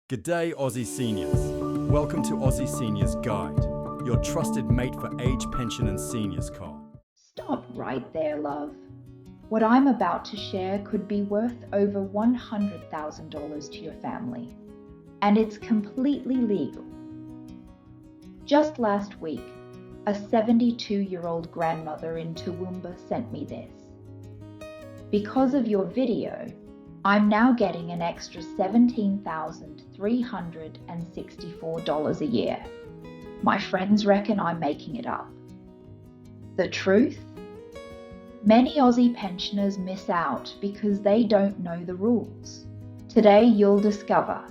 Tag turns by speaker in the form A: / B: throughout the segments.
A: G'day Aussie seniors. Welcome to Aussie Seniors Guide, your trusted mate for age, pension and seniors call.
B: Stop right there, love. What I'm about to share could be worth over $100,000 to your family, and it's completely legal. Just last week, a 72-year-old grandmother in Toowoomba sent me this. Because of your video, I'm now getting an extra $17,364 a year. My friends reckon I'm making it up. The truth? Many Aussie pensioners miss out because they don't know the rules. Today you'll discover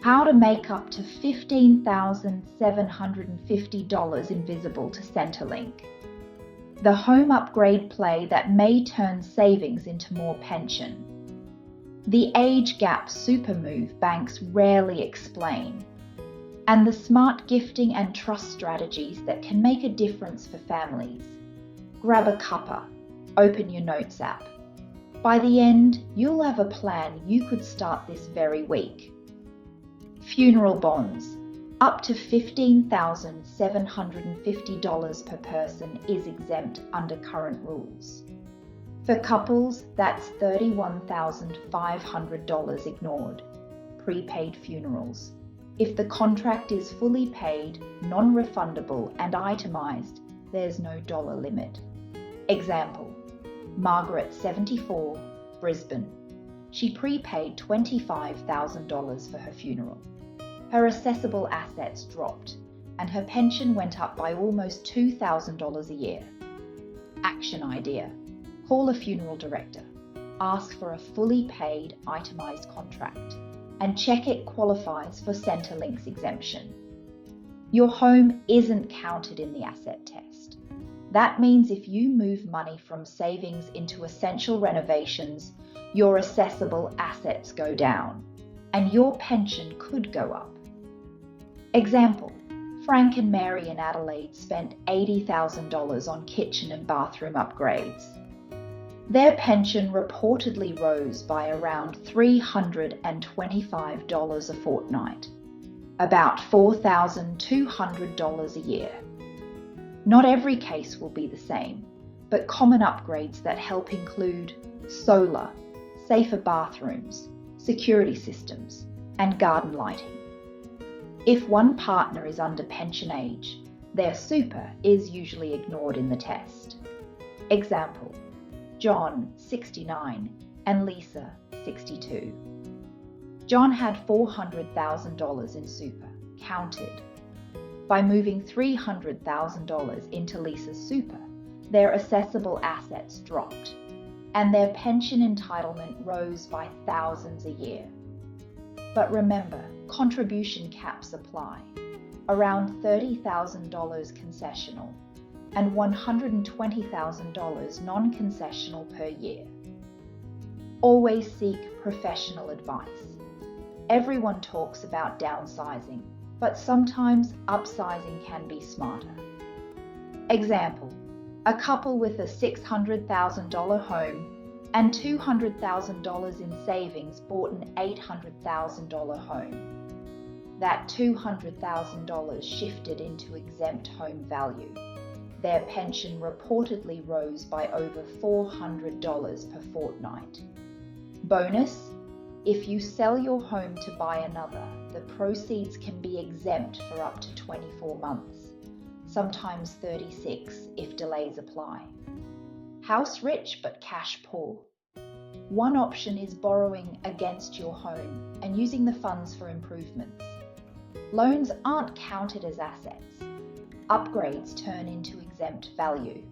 B: how to make up to $15,750 invisible to Centrelink, the home upgrade play that may turn savings into more pension, the age gap super move banks rarely explain, and the smart gifting and trust strategies that can make a difference for families. Grab a cuppa, open your notes app. By the end, you'll have a plan you could start this very week. Funeral bonds. Up to $15,750 per person is exempt under current rules. For couples, that's $31,500 ignored. Prepaid funerals. If the contract is fully paid, non-refundable and itemized, there's no dollar limit. Example, Margaret, 74, Brisbane. She prepaid $25,000 for her funeral. Her assessable assets dropped, and her pension went up by almost $2,000 a year. Action idea. Call a funeral director, ask for a fully paid, itemized contract, and check it qualifies for Centrelink's exemption. Your home isn't counted in the asset test. That means if you move money from savings into essential renovations, your assessable assets go down, and your pension could go up. Example, Frank and Mary in Adelaide spent $80,000 on kitchen and bathroom upgrades. Their pension reportedly rose by around $325 a fortnight, about $4,200 a year. Not every case will be the same, but common upgrades that help include solar, safer bathrooms, security systems, and garden lighting. If one partner is under pension age, their super is usually ignored in the test. Example, John, 69, and Lisa, 62. John had $400,000 in super, counted. By moving $300,000 into Lisa's super, their assessable assets dropped, and their pension entitlement rose by thousands a year. But remember, contribution caps apply, around $30,000 concessional, and $120,000 non-concessional per year. Always seek professional advice. Everyone talks about downsizing, but sometimes upsizing can be smarter. Example, a couple with a $600,000 home and $200,000 in savings bought an $800,000 home. That $200,000 shifted into exempt home value. Their pension reportedly rose by over $400 per fortnight. Bonus, if you sell your home to buy another, the proceeds can be exempt for up to 24 months, sometimes 36 if delays apply. House rich but cash poor. One option is borrowing against your home and using the funds for improvements. Loans aren't counted as assets. Upgrades turn into exempt value.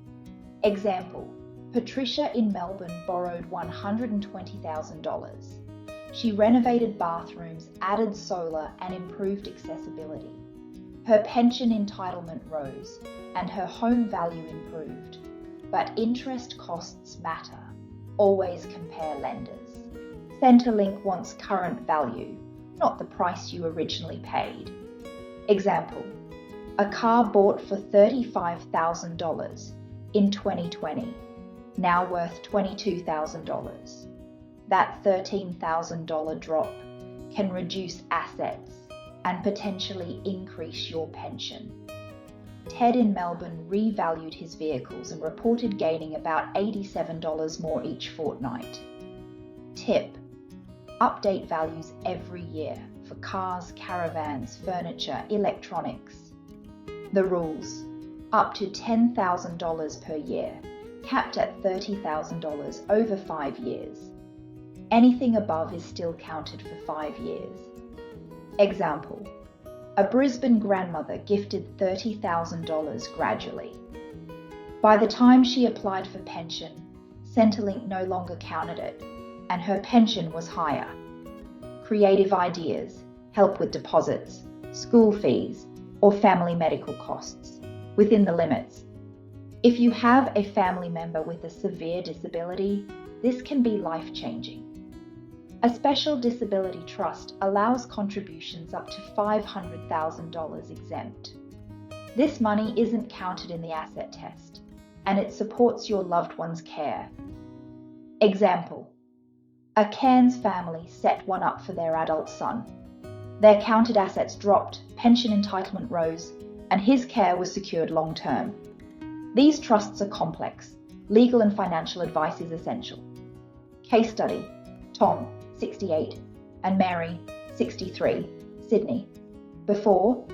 B: Example, Patricia in Melbourne borrowed $120,000. She renovated bathrooms, added solar, and improved accessibility. Her pension entitlement rose, and her home value improved. But interest costs matter. Always compare lenders. Centrelink wants current value, not the price you originally paid. Example, a car bought for $35,000 in 2020, now worth $22,000. That $13,000 drop can reduce assets and potentially increase your pension. Ted in Melbourne revalued his vehicles and reported gaining about $87 more each fortnight. Tip: update values every year for cars, caravans, furniture, electronics. The rules: up to $10,000 per year, capped at $30,000 over 5 years. Anything above is still counted for 5 years. Example: a Brisbane grandmother gifted $30,000 gradually. By the time she applied for pension, Centrelink no longer counted it, and her pension was higher. Creative ideas: help with deposits, school fees, or family medical costs, within the limits. If you have a family member with a severe disability, this can be life-changing. A special disability trust allows contributions up to $500,000 exempt. This money isn't counted in the asset test, and it supports your loved one's care. Example: a Cairns family set one up for their adult son. Their counted assets dropped, pension entitlement rose, and his care was secured long-term. These trusts are complex. Legal and financial advice is essential. Case study: Tom, 68, and Mary, 63, Sydney. Before,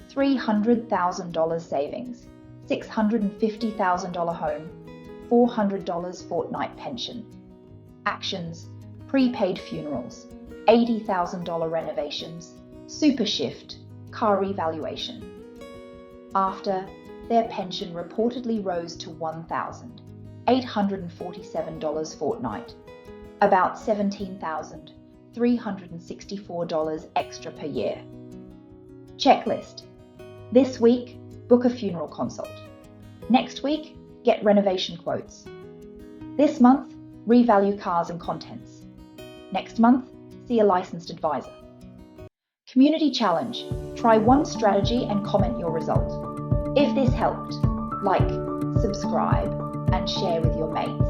B: $300,000 savings, $650,000 home, $400 fortnight pension. Actions: prepaid funerals, $80,000 renovations, super shift, car revaluation. After, their pension reportedly rose to $1,847 fortnight, about $17,364 extra per year. Checklist: this week, book a funeral consult. Next week, get renovation quotes. This month, revalue cars and contents. Next month, see a licensed advisor. Community challenge: try one strategy and comment your result. If this helped, like, subscribe, and share with your mates.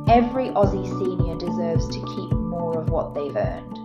B: Every Aussie senior deserves to keep more of what they've earned.